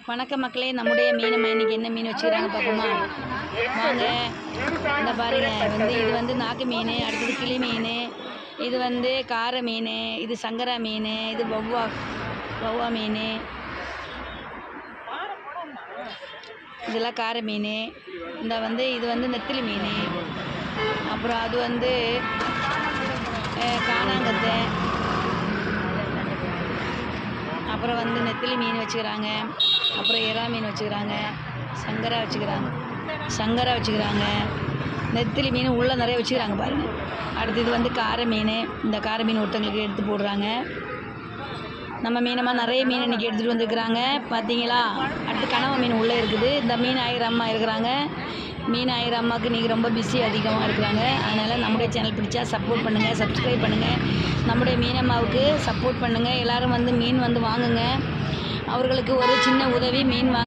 வணக்க மக்களே, நம்முடைய மீனம்மா இன்றைக்கி என்ன மீன் வச்சுக்கிறாங்க பார்ப்போமா? வாங்க. இந்த பாருங்க, இது வந்து நாக்கு மீன், அடுத்தது கிளி மீன், இது வந்து காரை மீன், இது சங்கரா மீன், இது வவ்வா மீன், இதெல்லாம் காரை மீன். இது வந்து நெத்திலி மீன். அப்புறம் அது வந்து காணாங்கத்தை. அப்புறம் வந்து நெத்திலி மீன் வச்சுக்கிறாங்க. அப்புறம் எறா மீன் வச்சுக்கிறாங்க. சங்கரா வச்சுக்கிறாங்க. நெத்திலி மீன் உள்ளே நிறைய வச்சுக்கிறாங்க பாருங்கள். அடுத்து இது வந்து காரை மீன். இந்த காரை மீன் ஒருத்தங்களுக்கு எடுத்து போடுறாங்க. நம்ம மீனம்மா நிறைய மீன் இன்றைக்கி எடுத்துகிட்டு வந்துருக்குறாங்க, பார்த்தீங்களா? அடுத்து கனவா மீன் உள்ளே இருக்குது. இந்த மீன் ஆயிரம் அம்மா இருக்கிறாங்க. மீன் ஆயிரம் அம்மாவுக்கு இன்றைக்கி ரொம்ப பிஸி அதிகமாக இருக்கிறாங்க. அதனால் நம்முடைய சேனல் பிடிச்சா சப்போர்ட் பண்ணுங்கள், சப்ஸ்கிரைப் பண்ணுங்கள். நம்முடைய மீனம்மாவுக்கு சப்போர்ட் பண்ணுங்கள். எல்லோரும் வந்து மீன் வந்து வாங்குங்க. அவர்களுக்கு ஒரு சின்ன உதவி, மீன்